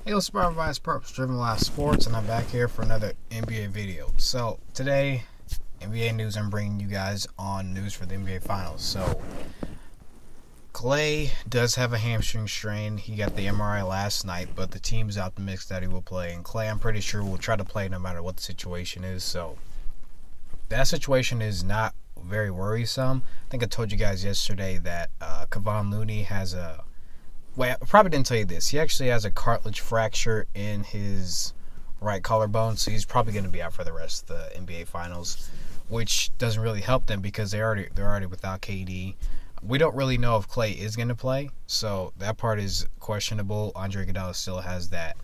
Hey, what's up, everybody? Perps, Driven Live Sports, and I'm back here for another NBA video. So, today, NBA news, I'm bringing you guys on news for the NBA Finals. So, Klay does have a hamstring strain. He got the MRI last night, but the team's optimistic that he will play. And Klay, I'm pretty sure, will try to play no matter what the situation is. So, that situation is not very worrisome. I think I told you guys yesterday that Kevon Looney has a... Well, I probably didn't tell you this. He actually has a cartilage fracture in his right collarbone, so he's probably going to be out for the rest of the NBA Finals, which doesn't really help them because they're already without KD. We don't really know if Klay is going to play, so that part is questionable. Andre Iguodala still has that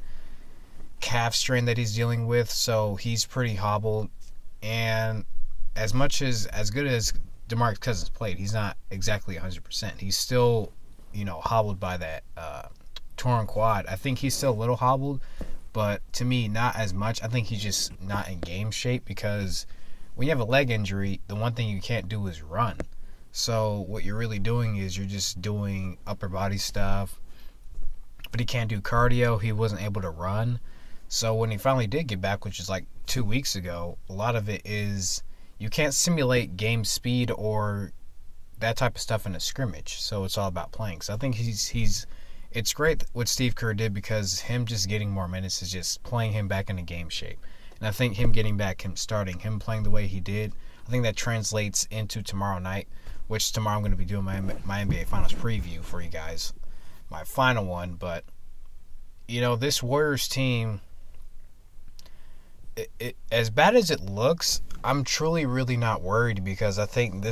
calf strain that he's dealing with, so he's pretty hobbled. And as good as DeMarcus Cousins played, he's not exactly 100%. He's still hobbled by that torn quad. I think he's still a little hobbled, but to me, not as much. I think he's just not in game shape because when you have a leg injury, the one thing you can't do is run. So what you're really doing is you're just doing upper body stuff, but he can't do cardio. He wasn't able to run. So when he finally did get back, which is like 2 weeks ago, a lot of it is you can't simulate game speed or that type of stuff in a scrimmage, so it's all about playing. So I think it's great what Steve Kerr did because him just getting more minutes is just playing him back into game shape. And I think him getting back, him playing the way he did, I think that translates into tomorrow night, which tomorrow I'm going to be doing my NBA Finals preview for you guys, my final one. But this Warriors team, it as bad as it looks, I'm truly really not worried because I think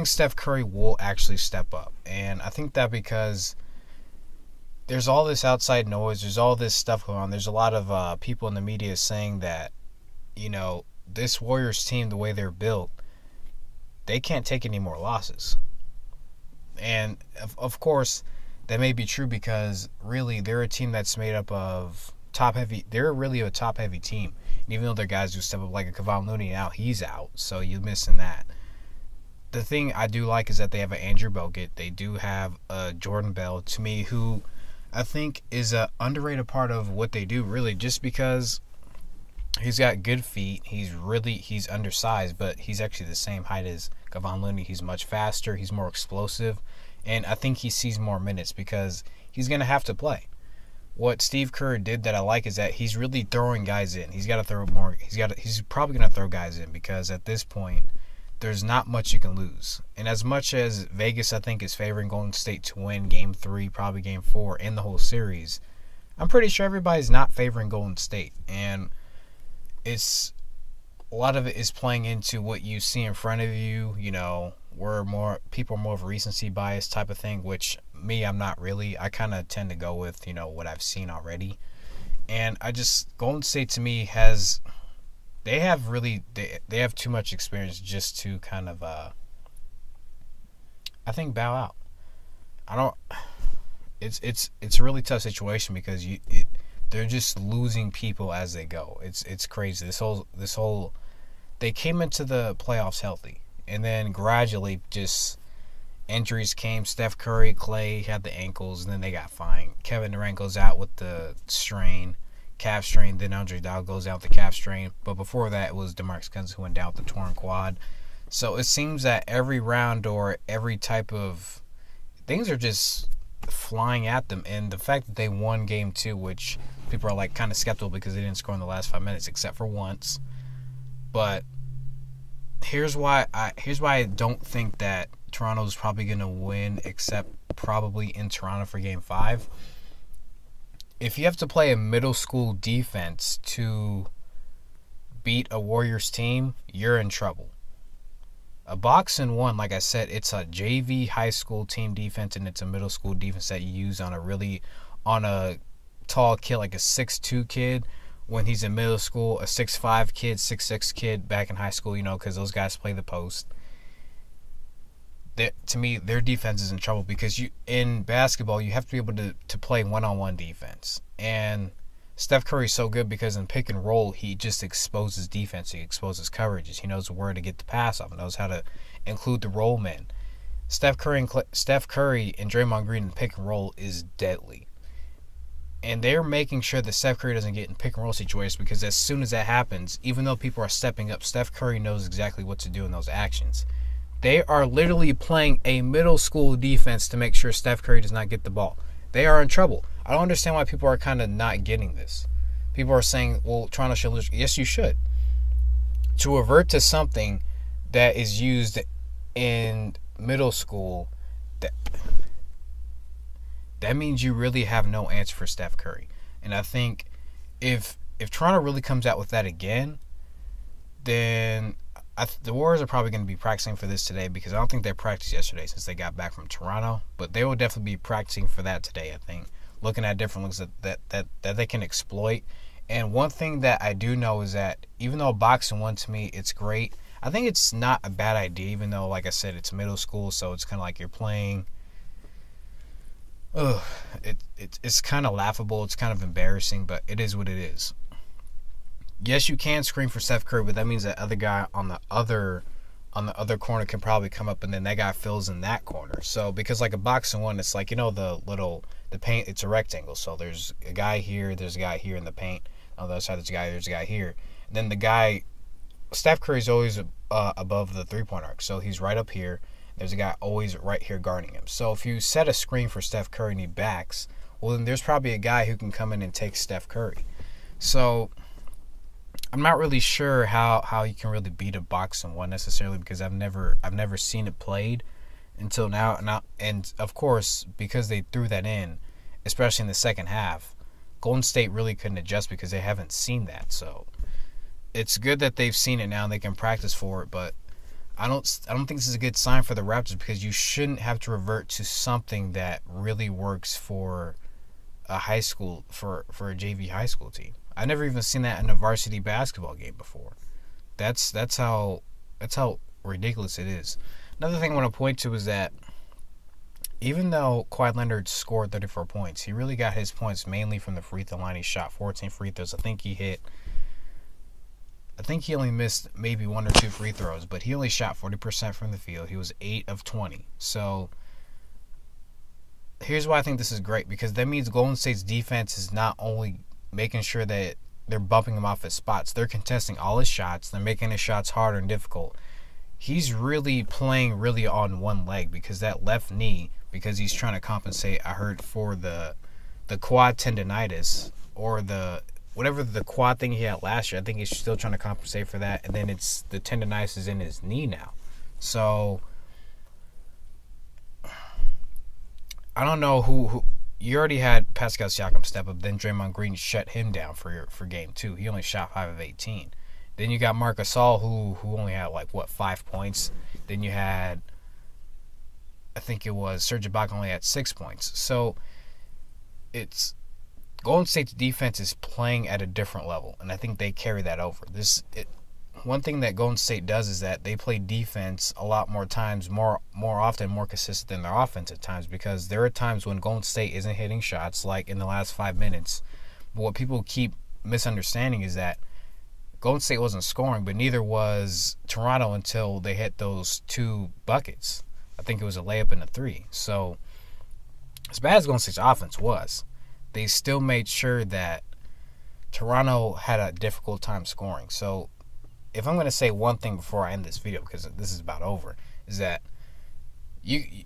Steph Curry will actually step up. And I think that because there's all this outside noise, there's all this stuff going on. There's a lot of people in the media saying that, this Warriors team, the way they're built, they can't take any more losses. And, of course, that may be true because, really, they're a team that's made up of top-heavy. They're really a top-heavy team. And even though their guys do step up, like a Kevon Looney now, he's out. So you're missing that. The thing I do like is that they have an Andrew Bogut. They do have a Jordan Bell, to me, who I think is an underrated part of what they do, really, just because he's got good feet. He's undersized, but he's actually the same height as Kevon Looney. He's much faster. He's more explosive. And I think he sees more minutes because he's going to have to play. What Steve Kerr did that I like is that he's really throwing guys in. He's got to throw more. He's probably going to throw guys in because at this point, there's not much you can lose. And as much as Vegas, I think, is favoring Golden State to win Game 3, probably Game 4, and the whole series, I'm pretty sure everybody's not favoring Golden State. And a lot of it is playing into what you see in front of you. People are more of a recency bias type of thing, which me, I'm not really. I kind of tend to go with, what I've seen already. And Golden State to me has... They have too much experience just to kind of I think bow out. It's a really tough situation because they're just losing people as they go. It's crazy. This whole they came into the playoffs healthy and then gradually just injuries came. Steph Curry, Klay had the ankles and then they got fined. Kevin Durant goes out with the calf strain, then Andre Iguodala goes out with the calf strain. But before that, it was DeMarcus Cousins who went down with the torn quad. So it seems that every round or every type of things are just flying at them. And the fact that they won Game 2, which people are like kind of skeptical because they didn't score in the last 5 minutes except for once. But here's why I don't think that Toronto's probably going to win, except probably in Toronto for Game 5. If you have to play a middle school defense to beat a Warriors team, you're in trouble. A box and one, like I said, it's a JV high school team defense and it's a middle school defense that you use on a tall kid, like a 6'2" kid when he's in middle school, a 6'5" kid, 6'6" kid back in high school, because those guys play the post. To me, their defense is in trouble because in basketball, you have to be able to play one-on-one defense. And Steph Curry's so good because in pick and roll, he just exposes defense. He exposes coverages. He knows where to get the pass off. He knows how to include the roll men. Steph Curry and Draymond Green in pick and roll is deadly. And they're making sure that Steph Curry doesn't get in pick and roll situations, because as soon as that happens, even though people are stepping up, Steph Curry knows exactly what to do in those actions. They are literally playing a middle school defense to make sure Steph Curry does not get the ball. They are in trouble. I don't understand why people are kind of not getting this. People are saying, well, Toronto should lose. Yes, you should. To revert to something that is used in middle school, that means you really have no answer for Steph Curry. And I think if Toronto really comes out with that again, then the Warriors are probably going to be practicing for this today, because I don't think they practiced yesterday since they got back from Toronto. But they will definitely be practicing for that today, I think, looking at different looks that they can exploit. And one thing that I do know is that even though boxing one, to me, it's great, I think it's not a bad idea, even though, like I said, it's middle school, so it's kind of like you're playing. It's kind of laughable. It's kind of embarrassing, but it is what it is. Yes, you can screen for Steph Curry, but that means that other guy on the other corner can probably come up, and then that guy fills in that corner. So because like a boxing one, it's like, the paint, it's a rectangle. So there's a guy here, there's a guy here in the paint. On the other side, there's a guy here. And then the guy, Steph Curry's always above the three-point arc, so he's right up here. There's a guy always right here guarding him. So if you set a screen for Steph Curry and he backs, well, then there's probably a guy who can come in and take Steph Curry. So I'm not really sure how you can really beat a boxing one necessarily, because I've never seen it played until now. And of course, because they threw that in, especially in the second half, Golden State really couldn't adjust because they haven't seen that. So it's good that they've seen it now and they can practice for it, but I don't think this is a good sign for the Raptors, because you shouldn't have to revert to something that really works for a high school, for a JV high school team. I've never even seen that in a varsity basketball game before. That's how ridiculous it is. Another thing I want to point to is that even though Kawhi Leonard scored 34 points, he really got his points mainly from the free throw line. He shot 14 free throws. I think he only missed maybe one or two free throws, but he only shot 40% from the field. He was 8 of 20. So here's why I think this is great, because that means Golden State's defense is not only making sure that they're bumping him off his spots, they're contesting all his shots. They're making his shots harder and difficult. He's really playing really on one leg, because that left knee, because he's trying to compensate, I heard, for the quad tendonitis, or whatever the quad thing he had last year. I think he's still trying to compensate for that, and then it's the tendonitis is in his knee now. So I don't know who you already had Pascal Siakam step up, then Draymond Green shut him down for game 2. He only shot 5 of 18. Then you got Marc Gasol who only had 5 points. Then you had, I think it was Serge Ibaka only had 6 points. So it's Golden State's defense is playing at a different level, and I think they carry that over. One thing that Golden State does is that they play defense a lot more times, more often, more consistent than their offense at times, because there are times when Golden State isn't hitting shots, like in the last 5 minutes. But what people keep misunderstanding is that Golden State wasn't scoring, but neither was Toronto until they hit those 2 buckets. I think it was a layup and a 3. So as bad as Golden State's offense was, they still made sure that Toronto had a difficult time scoring. So if I'm going to say one thing before I end this video, because this is about over, is that you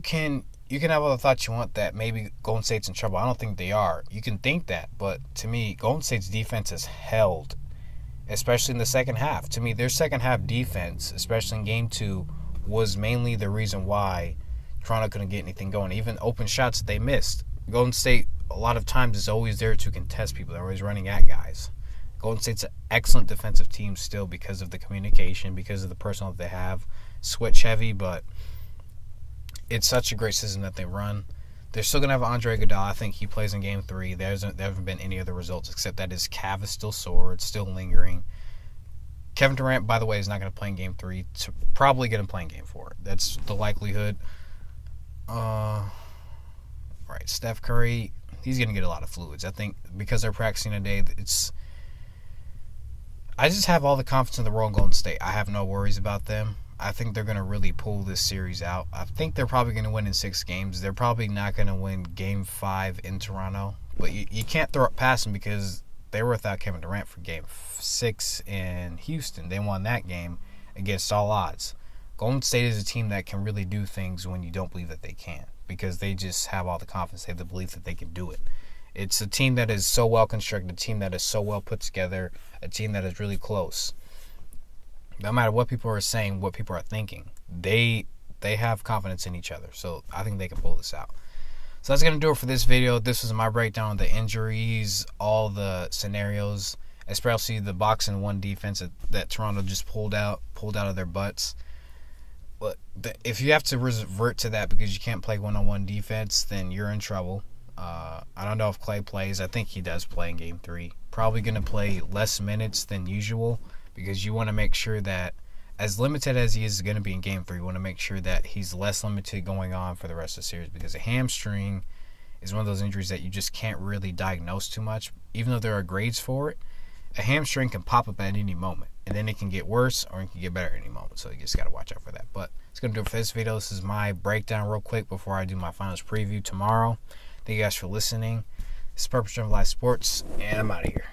can have all the thoughts you want that maybe Golden State's in trouble. I don't think they are. You can think that, but to me, Golden State's defense has held, especially in the second half. To me, their second half defense, especially in game 2, was mainly the reason why Toronto couldn't get anything going. Even open shots that they missed. Golden State, a lot of times, is always there to contest people. They're always running at guys. Golden State's an excellent defensive team still, because of the communication, because of the personnel that they have. Switch heavy, but it's such a great system that they run. They're still going to have Andre Iguodala. I think he plays in Game 3. There haven't been any other results except that his calf is still sore. It's still lingering. Kevin Durant, by the way, is not going to play in Game 3. It's probably going to play in Game 4. That's the likelihood. Right, Steph Curry, he's going to get a lot of fluids. I think because they're practicing today, I just have all the confidence in the world in Golden State. I have no worries about them. I think they're going to really pull this series out. I think they're probably going to win in 6 games. They're probably not going to win Game 5 in Toronto, But you can't throw it past them because they were without Kevin Durant for Game 6 in Houston. They won that game against all odds. Golden State is a team that can really do things when you don't believe that they can, because they just have all the confidence. They have the belief that they can do it. It's a team that is so well constructed, a team that is so well put together, a team that is really close. No matter what people are saying, what people are thinking, they have confidence in each other. So I think they can pull this out. So that's going to do it for this video. This was my breakdown of the injuries, all the scenarios, especially the box and one defense that Toronto just pulled out of their butts. But if you have to revert to that because you can't play one-on-one defense, then you're in trouble. I don't know if Clay plays. I think he does play in Game 3. Probably going to play less minutes than usual because you want to make sure that, as limited as he is going to be in Game 3, you want to make sure that he's less limited going on for the rest of the series, because a hamstring is one of those injuries that you just can't really diagnose too much. Even though there are grades for it, a hamstring can pop up at any moment, and then it can get worse or it can get better at any moment. So you just got to watch out for that. But it's going to do it for this video. This is my breakdown real quick before I do my finals preview tomorrow. Thank you guys for listening. This is Purpose Driven Live Sports, and I'm out of here.